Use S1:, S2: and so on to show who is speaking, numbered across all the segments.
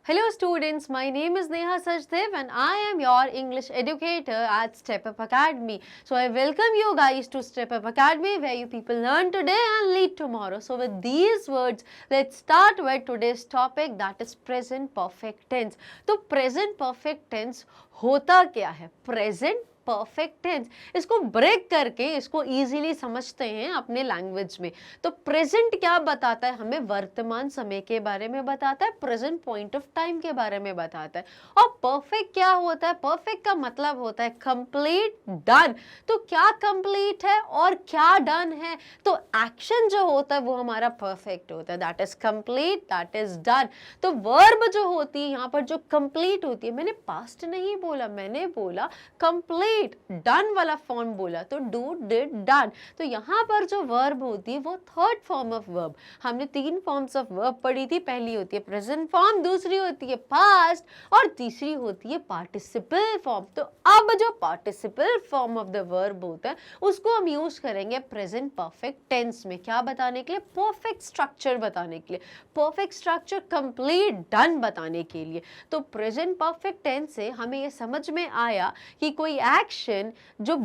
S1: Hello students, my name is Neha Sachdev and I am your English educator at Step Up Academy. So I welcome you guys to Step Up Academy where you people learn today and lead tomorrow. So with these words, let's start with today's topic, that is present perfect tense. तो present perfect tense होता क्या है? Present perfect tense, इसको break करके इसको easily समझते हैं अपने लैंग्वेज में। तो प्रेजेंट क्या बताता है हमें? वर्तमान समय के बारे में बताता है, प्रेजेंट पॉइंट ऑफ टाइम के बारे में बताता है। और परफेक्ट क्या होता है? परफेक्ट का मतलब होता है कंप्लीट, डन। तो क्या कंप्लीट है और क्या डन है? तो एक्शन जो होता है वो हमारा परफेक्ट होता है, that is complete, that is done. तो वर्ब जो होती है यहाँ पर जो कंप्लीट होती है, मैंने पास्ट नहीं बोला, मैंने बोला कंप्लीट, डन वाला फॉर्म बोला, तो डू, डिड, डन। तो यहाँ पर जो वर्ब होती है वो थर्ड फॉर्म ऑफ वर्ब। हमने तीन फॉर्म्स ऑफ वर्ब पढ़ी थी, पहली होती है प्रेजेंट फॉर्म, दूसरी होती है पास्ट और तीसरी होती है पार्टिसिपल फॉर्म। तो अब जो participle form of the verb होता है उसको हम यूज करेंगे प्रेजेंट परफेक्ट टेंस में। क्या बताने के लिए? परफेक्ट स्ट्रक्चर बताने के लिए, परफेक्ट स्ट्रक्चर, कंप्लीट, डन बताने के लिए। तो प्रेजेंट परफेक्ट टेंस से हमें ये समझ में आया कि कोई एक्शन जो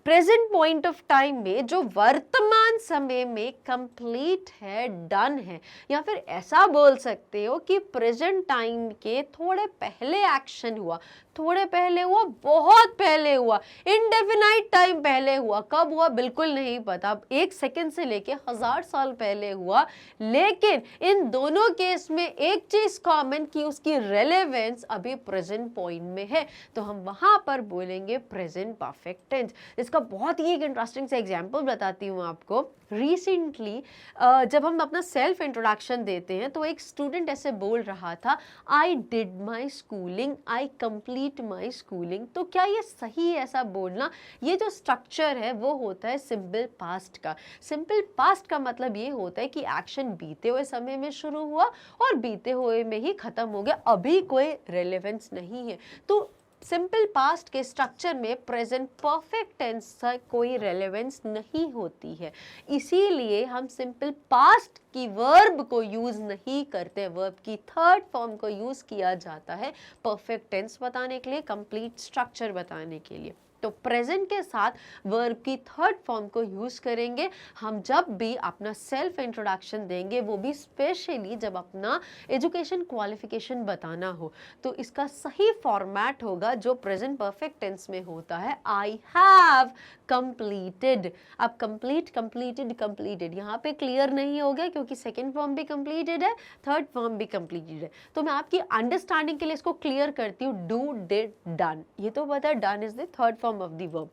S1: प्रेजेंट पॉइंट ऑफ टाइम में, जो वर्तमान समय में कंप्लीट है, डन है, या फिर ऐसा बोल सकते हो कि प्रेजेंट टाइम के थोड़े पहले एक्शन हुआ, थोड़े पहले हुआ, बहुत पहले हुआ, इनडेफिनाइट टाइम पहले हुआ। कब हुआ बिल्कुल नहीं पता, 1 सेकेंड से लेके 1000 साल पहले हुआ। लेकिन इन दोनों केस में एक चीज कॉमन कि उसकी रेलेवेंस अभी प्रेजेंट पॉइंट में है, तो हम वहां पर बोलेंगे प्रेजेंट परफेक्ट टेंस। इसका बहुत ही एक इंटरेस्टिंग सा एग्जाम्पल बताती हूँ आपको। रिसेंटली जब हम अपना सेल्फ इंट्रोडक्शन देते हैं तो एक स्टूडेंट ऐसे बोल रहा था, I did my schooling, I complete my schooling. तो क्या ये सही है ऐसा बोलना? ये जो स्ट्रक्चर है वो होता है सिंपल पास्ट का। सिंपल पास्ट का मतलब ये होता है कि एक्शन बीते हुए समय में शुरू हुआ और बीते हुए में ही खत्म हो गया, अभी कोई रेलेवेंस नहीं है। तो सिंपल पास्ट के स्ट्रक्चर में प्रेजेंट परफेक्ट टेंस का कोई रेलेवेंस नहीं होती है, इसीलिए हम सिंपल पास्ट की वर्ब को यूज नहीं करते। वर्ब की थर्ड फॉर्म को यूज किया जाता है परफेक्ट टेंस बताने के लिए, कंप्लीट स्ट्रक्चर बताने के लिए। तो प्रेजेंट के साथ वर्ब की थर्ड फॉर्म को यूज करेंगे हम जब भी अपना सेल्फ इंट्रोडक्शन देंगे, वो भी स्पेशली जब अपना एजुकेशन क्वालिफिकेशन बताना हो। तो इसका सही फॉर्मेट होगा जो प्रेजेंट परफेक्ट टेंस में होता है, आई हैव कंप्लीटेड। अब कंप्लीट, कंप्लीटेड, कंप्लीटेड यहाँ पे क्लियर नहीं हो गया क्योंकि सेकेंड फॉर्म भी कंप्लीटेड है, थर्ड फॉर्म भी कंप्लीटेड है। तो मैं आपकी अंडरस्टैंडिंग के लिए इसको क्लियर करती हूँ, डू, डिड, डन। ये तो पता है done is the third form of the verb.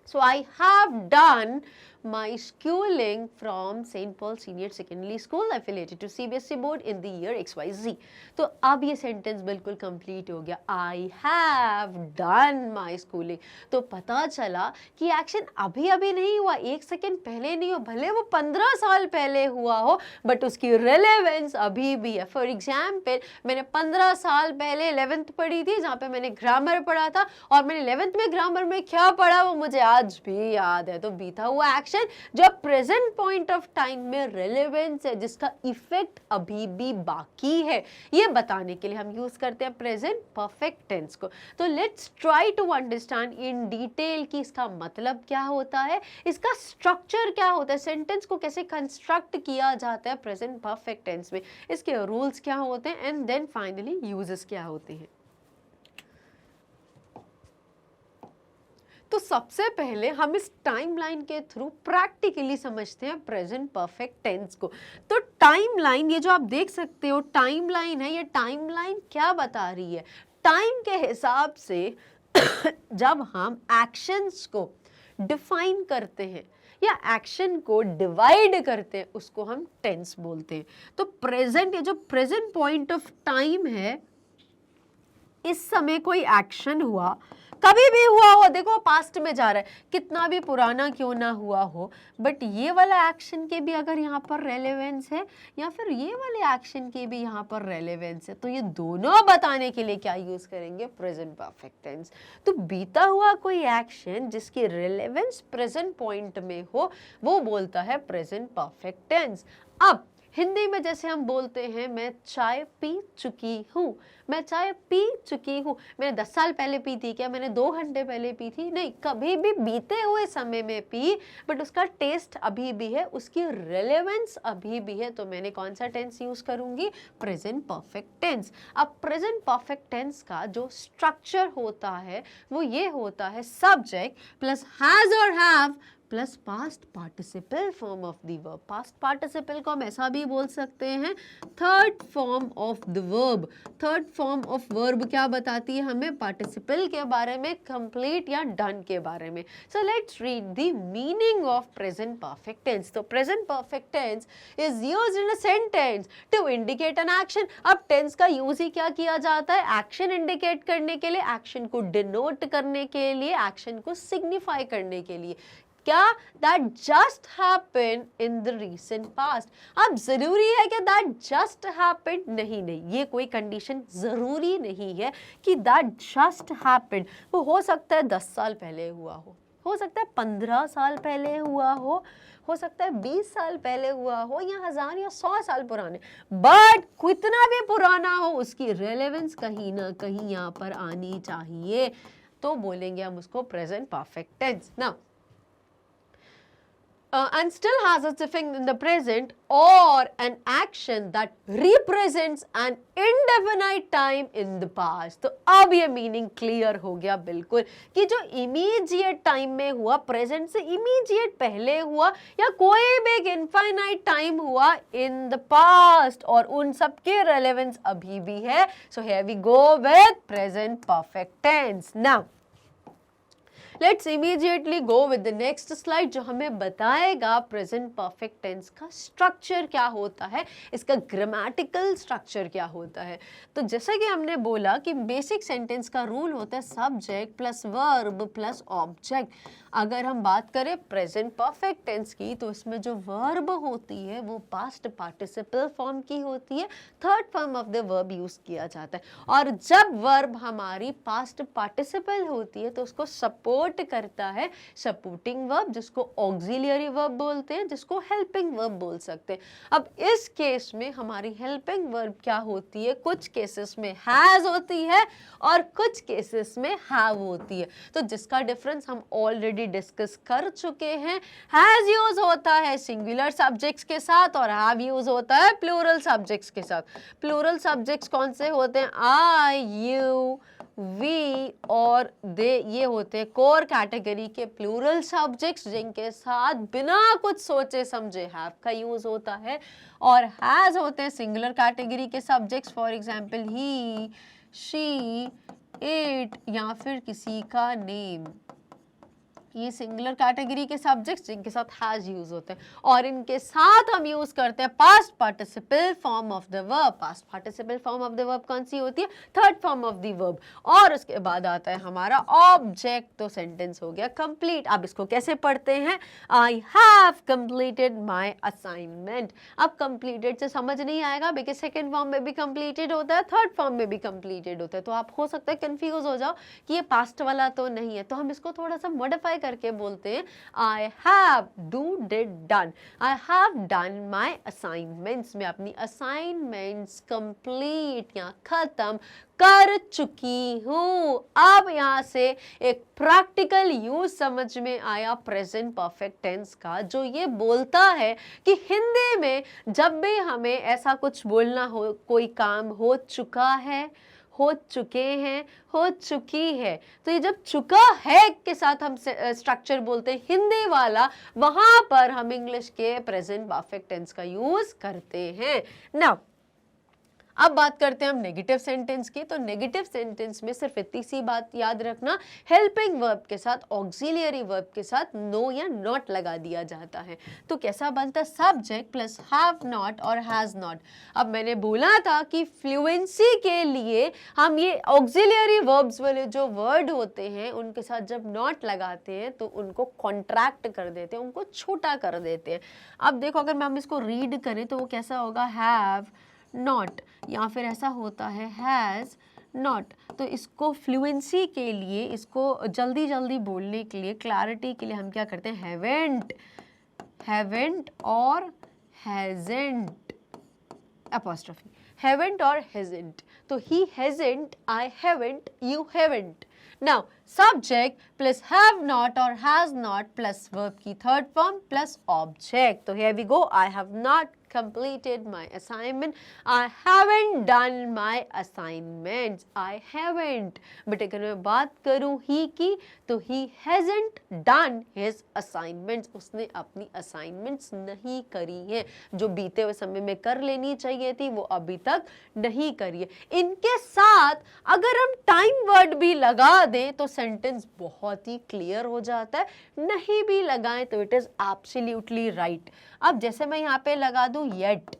S1: So I have done my schooling from St. Paul Senior Secondary School affiliated to CBSE board in the year XYZ. तो अब ये sentence बिल्कुल complete हो गया, I have done my schooling। तो पता चला कि एक्शन अभी अभी नहीं हुआ, 1 सेकेंड पहले नहीं हो, भले वो 15 साल पहले हुआ हो, बट उसकी रेलेवेंस अभी भी है। फॉर एग्जाम्पल, मैंने 15 साल पहले 11th पढ़ी थी जहाँ पे मैंने ग्रामर पढ़ा था, और मैंने 11th में ग्रामर में क्या पढ़ा वो मुझे आज भी याद है। तो बीता हुआ एक्शन जो प्रेजेंट पॉइंट ऑफ टाइम में रेलेवेंस है, जिसका इफेक्ट अभी भी बाकी है, ये बताने के लिए हम यूज करते हैं प्रेजेंट परफेक्ट टेंस को। तो let's try to understand in detail कि इसका मतलब क्या होता है, इसका स्ट्रक्चर क्या होता है, सेंटेंस को कैसे कंस्ट्रक्ट किया जाता है प्रेजेंट परफेक्ट टेंस में, इसके रूल्स क्या होते हैं, एंड देन फाइनली यूजेस क्या होते हैं। तो सबसे पहले हम इस टाइमलाइन के थ्रू प्रैक्टिकली समझते हैं प्रेजेंट परफेक्ट टेंस को। तो टाइमलाइन, ये जो आप देख सकते हो टाइमलाइन है, ये टाइमलाइन क्या बता रही है? टाइम के हिसाब से जब हम एक्शंस को डिफाइन करते हैं या एक्शन को डिवाइड करते हैं उसको हम टेंस बोलते हैं। तो प्रेजेंट, ये जो प्रेजेंट पॉइंट ऑफ टाइम है, इस समय कोई एक्शन हुआ, कभी भी हुआ हो, देखो पास्ट में जा रहा है, कितना भी पुराना क्यों ना हुआ हो, बट ये वाला एक्शन के भी अगर यहाँ पर रेलेवेंस है या फिर ये वाले एक्शन के भी यहाँ पर रेलेवेंस है, तो ये दोनों बताने के लिए क्या यूज करेंगे? Present perfect tense. तो बीता हुआ कोई एक्शन जिसकी रेलेवेंस प्रेजेंट पॉइंट में हो वो बोलता है प्रेजेंट परफेक्ट टेंस। अब हिंदी में जैसे हम बोलते हैं मैं चाय पी चुकी हूँ, मैं चाय पी चुकी हूँ। मैंने 10 साल पहले पी थी क्या, मैंने 2 घंटे पहले पी थी, नहीं, कभी भी बीते हुए समय में पी, बट उसका टेस्ट अभी भी है, उसकी रेलेवेंस अभी भी है, तो मैंने कौन सा टेंस यूज करूंगी, प्रेजेंट परफेक्ट टेंस। अब प्रेजेंट परफेक्ट टेंस का जो स्ट्रक्चर होता है वो ये होता है सब्जेक्ट प्लस हैज और have plus past participle form of the verb. Past participle को हम ऐसा भी बोल सकते हैं third form of the verb. Third form of verb क्या बताती है हमें, पार्टिसिपल के बारे में, कंप्लीट या डन के बारे में। So let's read the meaning of present perfect tense. तो present perfect tense is used in a sentence to indicate an action. अब टेंस का यूज ही क्या किया जाता है, एक्शन इंडिकेट करने के लिए, एक्शन को डिनोट करने के लिए, एक्शन को सिग्निफाई करने के लिए। क्या, that just happened in the recent past। अब जरूरी है कि that just happened, नहीं नहीं, ये कोई कंडीशन जरूरी नहीं है कि that just happened। वो हो सकता है 10 साल पहले हुआ हो सकता है 15 साल पहले हुआ हो सकता है 20 साल पहले हुआ हो, या 1000 या 100 साल पुराने, बट कितना भी पुराना हो उसकी रेलेवेंस कहीं ना कहीं यहाँ पर आनी चाहिए, तो बोलेंगे हम उसको प्रेजेंट परफेक्ट टेंस ना। And still has its effect in the present, or an action that represents an indefinite time in the past। तो अब ये मीनिंग क्लियर हो गया बिल्कुल कि जो इमीडिएट टाइम में हुआ, प्रेजेंट से इमीडिएट पहले हुआ, या कोई भी एक इनफाइनाइट टाइम हुआ इन द पास्ट, और उन सब के रेलेवेंस अभी भी है। So here we go with present perfect tense. Now let's immediately go with the next slide, जो हमें बताएगा प्रेजेंट परफेक्ट टेंस का स्ट्रक्चर क्या होता है, इसका ग्रामेटिकल स्ट्रक्चर क्या होता है। तो जैसा कि हमने बोला कि बेसिक सेंटेंस का रूल होता है subject plus verb plus object. अगर हम बात करें प्रेजेंट परफेक्ट टेंस की, तो इसमें जो वर्ब होती है वो पास्ट पार्टिसिपल फॉर्म की होती है, third form of the verb use किया जाता है। और जब वर्ब हमारी पास्ट पार्टिसिपल होती है तो उसको सपोर्ट करता है सपोर्टिंग वर्ब, जिसको ऑक्सिलियरी वर्ब बोलते हैं, जिसको हेल्पिंग वर्ब बोल सकते हैं। अब इस केस में हमारी हेल्पिंग वर्ब क्या होती है, कुछ केसेस में हैज होती है और कुछ केसेस में हैव होती है। तो जिसका डिफरेंस हम ऑलरेडी डिस्कस कर चुके हैं। हैज यूज होता है सिंगुलर सब्जेक्ट्स के साथ और हैव यूज होता है प्लूरल सब्जेक्ट्स के साथ। प्लूरल सब्जेक्ट्स कौन से होते हैं, आई, यू, वी और दे, ये होते हैं कोर कैटेगरी के प्लूरल सब्जेक्ट्स, जिनके साथ बिना कुछ सोचे समझे हैव का यूज होता है। और हैज होते हैं सिंगुलर कैटेगरी के subjects, for example he, she, it या फिर किसी का नेम। ये सिंगुलर कैटेगरी के सब्जेक्ट्स जिनके साथ हैज यूज होते हैं, और इनके साथ हम यूज करते हैं past participle form of the verb. Past participle form of the verb कौन सी होती है, third form of the verb. और उसके बाद आता है हमारा ऑब्जेक्ट, तो सेंटेंस हो गया कंप्लीट। अब इसको कैसे पढ़ते हैं, I have completed my assignment. अब कंप्लीटेड से समझ नहीं आएगा बिकॉज सेकेंड फॉर्म में भी कंप्लीटेड होता है, थर्ड फॉर्म में भी कंप्लीटेड होता है, तो आप हो सकता है कंफ्यूज हो जाओ कि ये पास्ट वाला तो नहीं है, तो हम इसको थोड़ा सा मॉडिफाई करके बोलते हैं I have, do, did, done. I have done my assignments, मैं अपनी असाइनमेंट्स कंप्लीट या खत्म कर चुकी हूँ। अब यहाँ से एक प्रैक्टिकल यूज समझ में आया प्रेजेंट परफेक्ट टेंस का, जो ये बोलता है कि हिंदी में जब भी हमें ऐसा कुछ बोलना हो, कोई काम हो चुका है, हो चुके हैं, हो चुकी है, तो ये जब चुका है के साथ हम स्ट्रक्चर बोलते हैं हिंदी वाला, वहां पर हम इंग्लिश के प्रेजेंट परफेक्ट टेंस का यूज करते हैं। नाउ अब बात करते हैं हम नेगेटिव सेंटेंस की। तो नेगेटिव सेंटेंस में सिर्फ इतनी सी बात याद रखना, हेल्पिंग वर्ब के साथ ऑक्सिलियरी वर्ब के साथ नो या नॉट लगा दिया जाता है। तो कैसा बनता है, सब्जेक्ट प्लस हैव नॉट और हैज नॉट। अब मैंने बोला था कि फ्लुएंसी के लिए हम ये ऑक्सिलियरी वर्ब्स वाले जो वर्ड होते हैं उनके साथ जब नॉट लगाते हैं तो उनको कॉन्ट्रैक्ट कर देते हैं, उनको छोटा कर देते हैं। अब देखो अगर हम इसको रीड करें तो वो कैसा होगा, हैव नॉट, या फिर ऐसा होता है हैज़ नॉट। तो इसको फ्लुएंसी के लिए, इसको जल्दी जल्दी बोलने के लिए, क्लैरिटी के लिए हम क्या करते हैं, हैवेंट, हैवेंट और हैजेंट। apostrophe, haven't or hasn't. तो he hasn't, I haven't, you haven't. Now subject plus have not or has not plus verb की third form plus object. तो here we go. I have not completed my assignment. I haven't done my assignments. I haven't. but अगर मैं बात करूँ he की तो he hasn't done his assignments. उसने अपनी assignments नहीं करी हैं, जो बीते हुए समय में कर लेनी चाहिए थी वो अभी तक नहीं करी है. इनके साथ अगर हम टाइम वर्ड भी लगा दें तो सेंटेंस बहुत ही क्लियर हो जाता है. नहीं भी लगाएं तो इट इज एब्सोल्युटली राइट. अब जैसे मैं यहाँ पे लगा दूं yet,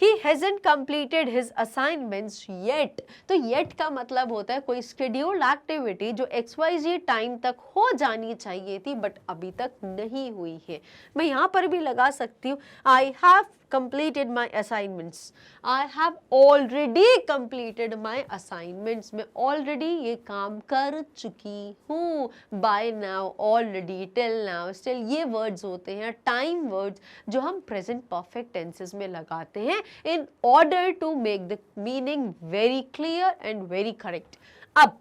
S1: he hasn't completed his assignments yet. तो yet का मतलब होता है कोई scheduled activity जो XYZ टाइम तक हो जानी चाहिए थी बट अभी तक नहीं हुई है. मैं यहाँ पर भी लगा सकती हूँ I have completed my assignments. I have already completed my assignments. मैं already ये काम कर चुकी हूँ. By now, already, till now, still ये words होते हैं time words जो हम present perfect tenses में लगाते हैं in order to make the meaning very clear and very correct. अब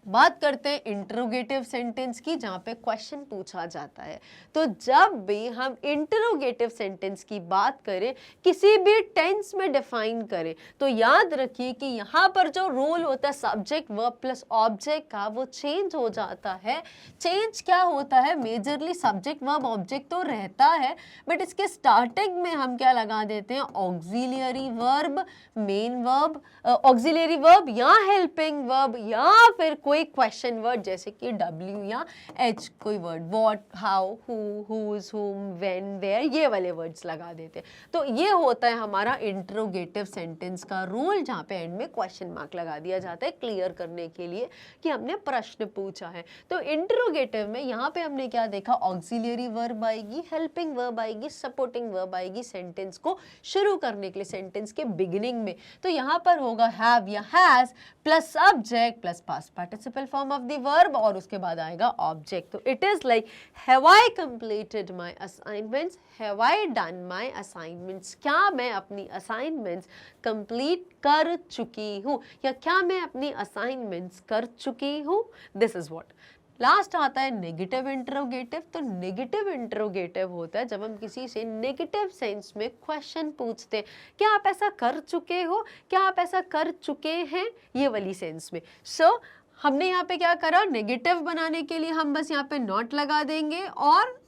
S1: बात करते हैं इंटरोगेटिव सेंटेंस की जहाँ पे क्वेश्चन पूछा जाता है. तो जब भी हम इंटरोगेटिव सेंटेंस की बात करें, किसी भी टेंस में डिफाइन करें, तो याद रखिए कि यहाँ पर जो रूल होता है सब्जेक्ट वर्ब प्लस ऑब्जेक्ट का वो चेंज हो जाता है. चेंज क्या होता है, मेजरली सब्जेक्ट वर्ब ऑब्जेक्ट तो रहता है बट इसके स्टार्टिंग में हम क्या लगा देते हैं auxiliary verb, main verb, auxiliary verb या हेल्पिंग वर्ब या फिर कोई क्वेश्चन वर्ड जैसे कि W या H कोई word, what, how, who, whose, whom, when, where, ये वाले वर्ड्स लगा देते हैं. तो ये होता है हमारा इंटरोगेटिव सेंटेंस का रूल जहाँ पे एंड में क्वेश्चन मार्क लगा दिया जाता है क्लियर करने के लिए कि हमने प्रश्न पूछा है. तो इंटरोगेटिव में यहाँ पे हमने क्या देखा, ऑक्सिलियरी वर्ब आएगी, हेल्पिंग वर्ब आएगी, सपोर्टिंग वर्ब आएगी सेंटेंस को शुरू करने के लिए सेंटेंस के बिगिनिंग में. तो यहाँ पर होगा हैव या has plus subject plus past participle form of the verb और उसके बाद आएगा ऑब्जेक्ट. तो it is like have I completed my assignments, have I done my assignments. क्या मैं अपनी असाइनमेंट्स कंप्लीट कर चुकी हूँ या क्या मैं अपनी असाइनमेंट्स कर चुकी हूँ. This is what. लास्ट आता है नेगेटिव इंटरोगेटिव. तो नेगेटिव इंटरोगेटिव होता है जब हम किसी से नेगेटिव सेंस में क्वेश्चन पूछते हैं, क्या आप ऐसा कर चुके हो, क्या आप ऐसा कर चुके हैं, ये वाली सेंस में. सो हमने यहाँ पे क्या करा, नेगेटिव बनाने के लिए हम बस यहाँ पे नॉट लगा देंगे और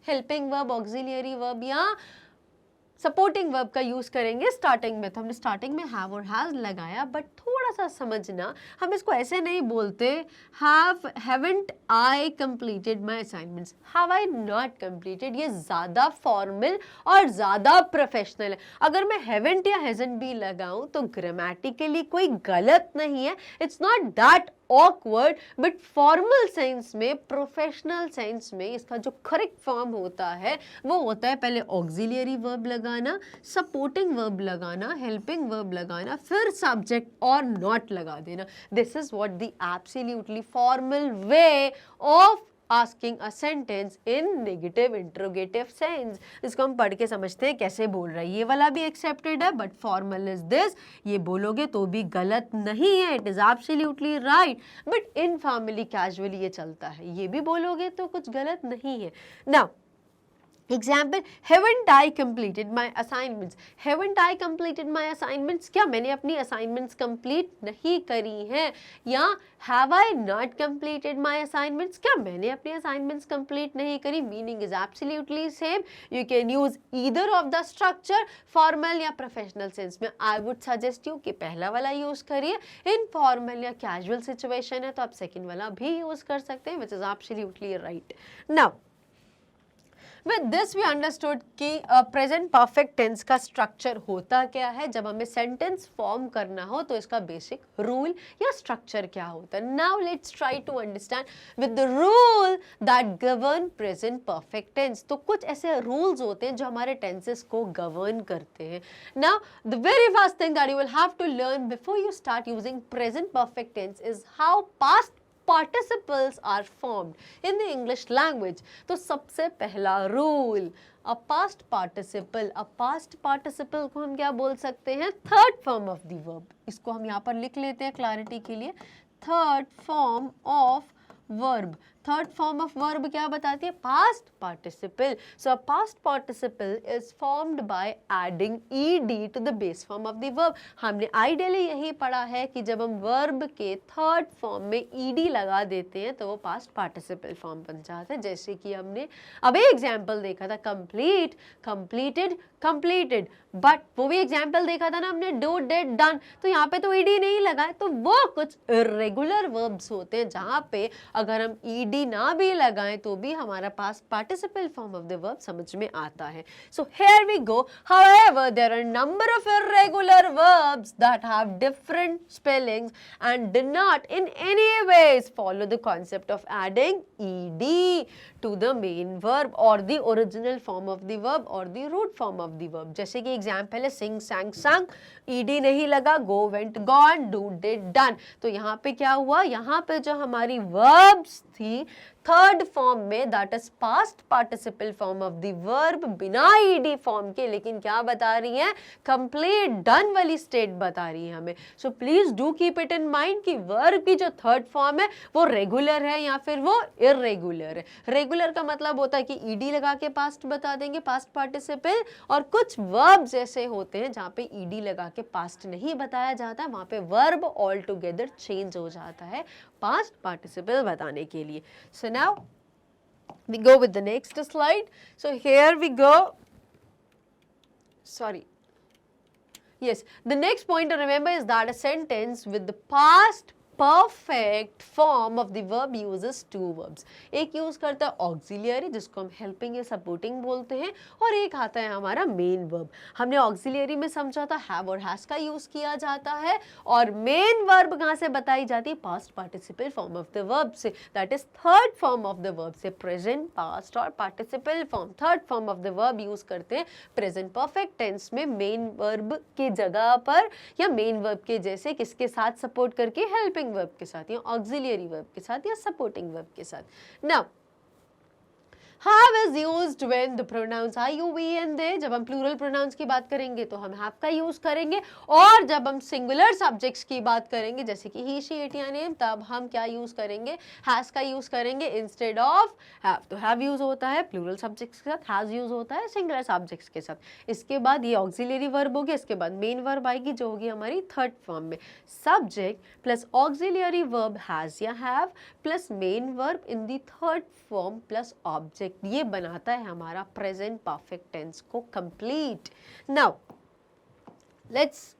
S1: हेल्पिंग वर्ब, ऑक्सिलियरी वर्ब या सपोर्टिंग वर्ब का यूज करेंगे स्टार्टिंग में. तो हमने स्टार्टिंग में हैव और हैज लगाया बट थोड़ा सा समझना, हम इसको ऐसे नहीं बोलते haven't I completed my assignments, have I not completed. ये ज़्यादा फॉर्मल और ज़्यादा प्रोफेशनल है. अगर मैं हैवंट या हैजंट भी लगाऊं तो ग्रामेटिकली कोई गलत नहीं है. It's not that awkward but formal sense में, प्रोफेशनल सेंस में इसका जो करेक्ट फॉर्म होता है वो होता है पहले ऑक्सिलियरी वर्ब लगाना, सपोर्टिंग वर्ब लगाना, हेल्पिंग वर्ब लगाना, फिर सब्जेक्ट और नॉट लगा देना. This is what the absolutely formal way of asking a sentence in negative interrogative sense. इसको हम पढ़ के समझते हैं कैसे बोल रहा है. ये वाला भी accepted है but formal is this. ये बोलोगे तो भी गलत नहीं है, it is absolutely right. but informally casually ये चलता है, ये भी बोलोगे तो कुछ गलत नहीं है. Now example, haven't I completed my assignments. haven't I completed my assignments, क्या मैंने अपनी assignments complete नहीं करी हैं. या have I not completed my assignments, क्या मैंने अपनी assignments complete नहीं करी. meaning is absolutely same. you can use either of the structure, formal या professional sense में. I would suggest you कि पहला वाला यूज करिए. informal या casual situation है तो आप second वाला भी यूज कर सकते हैं, which is absolutely right. now with this we understood कि प्रेजेंट परफेक्ट टेंस का स्ट्रक्चर होता क्या है. जब हमें सेंटेंस फॉर्म करना हो तो इसका बेसिक रूल या स्ट्रक्चर क्या होता है. Now let's try to understand with the rule that govern present perfect tense. तो कुछ ऐसे रूल्स होते हैं जो हमारे टेंसेस को गवर्न करते हैं. Now the very first thing that you will have to learn before you start using present perfect tense is how past participles are formed in the English language. तो सबसे पहला रूल, a past participle को हम क्या बोल सकते हैं? Third form of the verb. इसको हम यहाँ पर लिख लेते हैं क्लैरिटी के लिए. Third form of verb. Third form of verb क्या बताती है? Past participle. So a past participle is formed by adding ed to the base form of the verb. हमने आइडियली यही पढ़ा है कि जब हम वर्ब के थर्ड फॉर्म में ed लगा देते हैं तो वो पास्ट पार्टिसिपल फॉर्म बन जाता है. जैसे कि हमने अभी एग्जाम्पल देखा था, कंप्लीट, कंप्लीटेड, कंप्लीटेड. बट वो भी एग्जाम्पल देखा था ना हमने, डू, डिड, डन. तो यहाँ पे तो ed नहीं लगा है, तो वो कुछ इरेगुलर वर्ब्स होते हैं जहाँ पे अगर हम ed ना भी लगाएं तो भी हमारा past participle form of the verb समझ में आता है. So here we go. However there are number of irregular verbs that have different spellings and do not in any ways follow the concept of adding ed to the main verb or the original form of the verb or the root form of the verb. जैसे कि example है sing, sang, sung, ed नहीं लगा, go, went, gone, do, did, done. तो यहाँ पे क्या हुआ? यहाँ पे जो हमारी verbs थी थर्ड फॉर्म में, that is past participle form of the verb, बिना ed फॉर्म के, लेकिन क्या बता रही है? कंप्लीट डन वाली स्टेट बता रही है हमें. So please do keep it in mind कि वर्ब की जो थर्ड फॉर्म है वो रेगुलर है या फिर वो इरेगुलर है. रेगुलर का मतलब होता है कि ed लगा के पास्ट बता देंगे, पास्ट पार्टिसिपल, और कुछ वर्ब्स ऐसे होते हैं जहाँ पे ed लगा के पास्ट नहीं बताया जाता, वहाँ पे वर्ब ऑल टुगेदर चेंज हो जाता है पास्ट पार्टिसिपल बताने के लिए. So now we go with the next slide. So here we go. Sorry. Yes, the next point to remember is that a sentence with the past perfect form of the verb uses two verbs. एक use करता है auxiliary जिसको हम helping या supporting बोलते हैं, और एक आता है हमारा मेन वर्ब. हमने ऑक्सिलियरी में समझा था हैव और हैज का यूज किया जाता है, और मेन वर्ब कहाँ से बताई जाती है? Past participle form of the verb से, that is third form of the verb से. प्रेजेंट, पास्ट और participle form, third form of the verb use करते हैं प्रेजेंट परफेक्ट टेंस में मेन वर्ब के जगह पर, या मेन वर्ब के जैसे किसके साथ सपोर्ट करके? हेल्पिंग वर्ब के साथ या ऑक्सिलियरी वर्ब के साथ या सपोर्टिंग वर्ब के साथ. Now have is used when the pronouns I, you, we and they. जब हम प्लूरल प्रोनाउंस की बात करेंगे तो हम have का यूज करेंगे, और जब हम सिंगुलर सब्जेक्ट्स की बात करेंगे जैसे कि he, she, it या name, तब हम क्या यूज करेंगे? has का यूज करेंगे इंस्टेड ऑफ have. तो have यूज होता है प्लूरल सब्जेक्ट्स के साथ, has यूज होता है सिंगुलर सब्जेक्ट्स के साथ. इसके बाद ये ऑक्सिलियरी वर्ब होगी, इसके बाद मेन वर्ब आएगी जो होगी हमारी थर्ड फॉर्म में. Subject plus auxiliary verb has या have plus main verb in the third form plus object, ये बनाता है हमारा प्रेजेंट परफेक्ट टेंस को complete. Now let's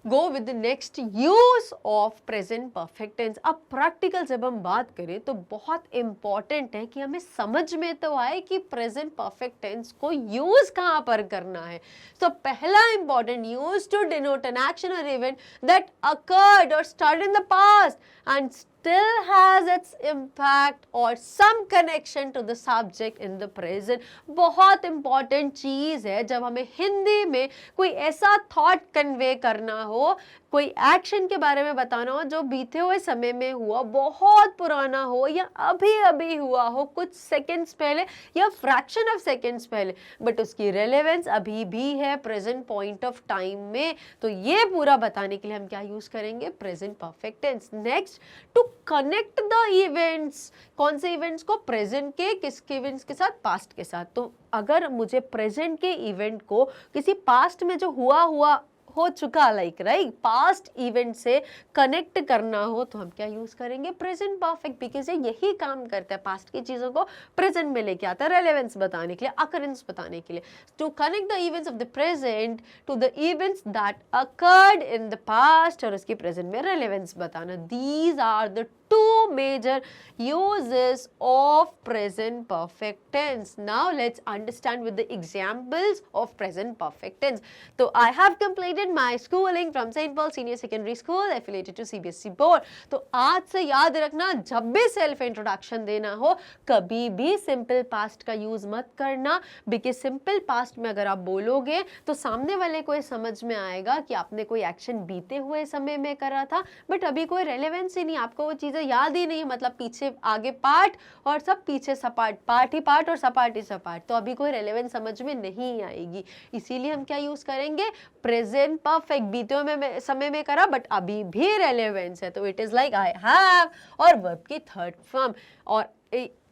S1: go with the next use of present perfect tense. अब practical जब हम बात करें तो बहुत इंपॉर्टेंट है कि हमें समझ में तो आए कि प्रेजेंट परफेक्ट टेंस को यूज कहाँ पर करना है. तो पहला important use to denote an action और इवेंट दैट अकर्ड और started in the past and still has its impact or some connection to the subject in the present. बहुत important चीज है जब हमें हिंदी में कोई ऐसा थॉट कन्वे करना हो, कोई एक्शन के बारे में बताना हो जो बीते हुए समय में हुआ, बहुत पुराना हो या अभी अभी हुआ हो, कुछ सेकेंड्स पहले या फ्रैक्शन ऑफ सेकेंड्स पहले, बट उसकी रेलेवेंस अभी भी है प्रेजेंट पॉइंट ऑफ टाइम में. तो ये पूरा बताने के लिए हम क्या यूज करेंगे? Present perfect tense. Next, to connect the events. कौन से इवेंट्स को? प्रेजेंट के. किसके इवेंट्स के साथ? पास्ट के साथ. तो अगर मुझे प्रेजेंट के इवेंट को किसी पास्ट में जो हुआ हो चुका, लाइक राइट, पास्ट इवेंट से कनेक्ट करना हो तो हम क्या यूज करेंगे? प्रेजेंट परफेक्ट, बिकॉज ये यही काम करता है, पास्ट की चीजों को प्रेजेंट में लेके आता है, रेलेवेंस बताने के लिए, अकरेंस बताने के लिए. To connect the events of the present to the events that occurred in the past, और उसकी प्रेजेंट में रेलेवेंस बताना. These are the two major uses of present perfect tense. Now let's understand with the examples of present perfect tense. So I have completed started my schooling from St. Paul Senior Secondary School affiliated to CBSE board. तो आज से याद रखना, जब भी self introduction देना हो कभी भी सिंपल पास्ट का यूज मत करना, बिकॉज सिंपल पास्ट में अगर आप बोलोगे तो सामने वाले को ये समझ में आएगा कि आपने कोई एक्शन बीते हुए समय में करा था, बट अभी कोई रेलेवेंस ही नहीं, आपको वो चीजें याद ही नहीं, मतलब पीछे आगे पार्ट और सब पीछे सपाट, पार्ट ही पार्ट और सपाट ही सपाट, तो अभी कोई रेलेवेंस समझ में नहीं आएगी। इसीलिए हम क्या यूज करेंगे, प्रेजेंट परफेक्ट, बीते हुए समय में करा बट अभी भी रेलेवेंस है, तो it is like I have, और वर्ब की थर्ड फॉर्म। और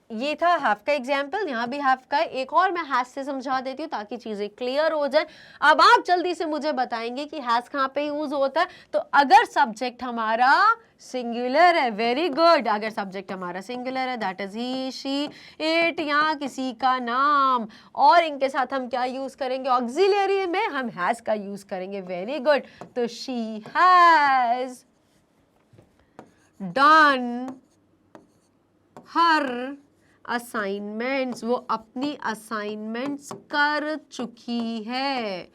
S1: ये था हैव का एग्जाम्पल, यहाँ भी हैव का एक और मैं हैज से समझा देती हूँ ताकि चीजें क्लियर हो जाए। अब आप जल्दी से मुझे बताएंगे कि हैज कहाँ पे यूज होता है। तो अगर सब्जेक्ट हमारा सिंगुलर है, वेरी गुड, अगर सब्जेक्ट हमारा सिंगुलर है that is he, she, it या किसी का नाम, और इनके साथ हम क्या यूज करेंगे, ऑक्सिलियरी में हम हैज का यूज करेंगे, वेरी गुड। तो she has done her assignments, वो अपनी असाइनमेंट्स कर चुकी है।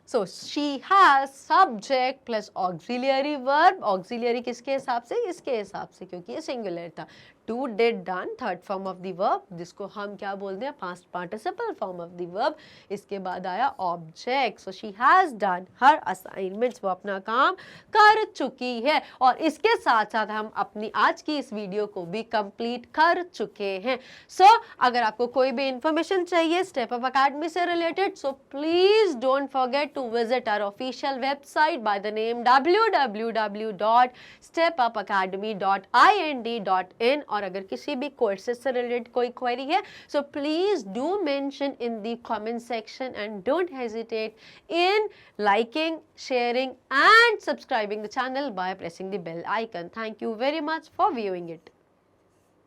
S1: So she has subject plus auxiliary verb, auxiliary किसके हिसाब से, इसके हिसाब से, क्योंकि ये सिंगुलर था। Do, did, done, third form of the verb, जिसको हम क्या बोलते हैं, past participle form of the verb. इसके बाद आया object, so she has done her assignments, वो अपना काम कर चुकी है। और इसके साथ साथ हम अपनी आज की इस वीडियो को भी कंप्लीट कर चुके हैं। सो अगर आपको कोई भी इंफॉर्मेशन चाहिए स्टेप अप अकेडमी से रिलेटेड, so please don't forget to visit our official website by the name www.stepupacademy.ind.in। और अगर किसी भी कोर्सेज से रिलेटेड कोई क्वेरी है, so please do mention in the comment section and don't hesitate in liking, sharing and subscribing the channel by pressing the bell icon. Thank you very much for viewing it.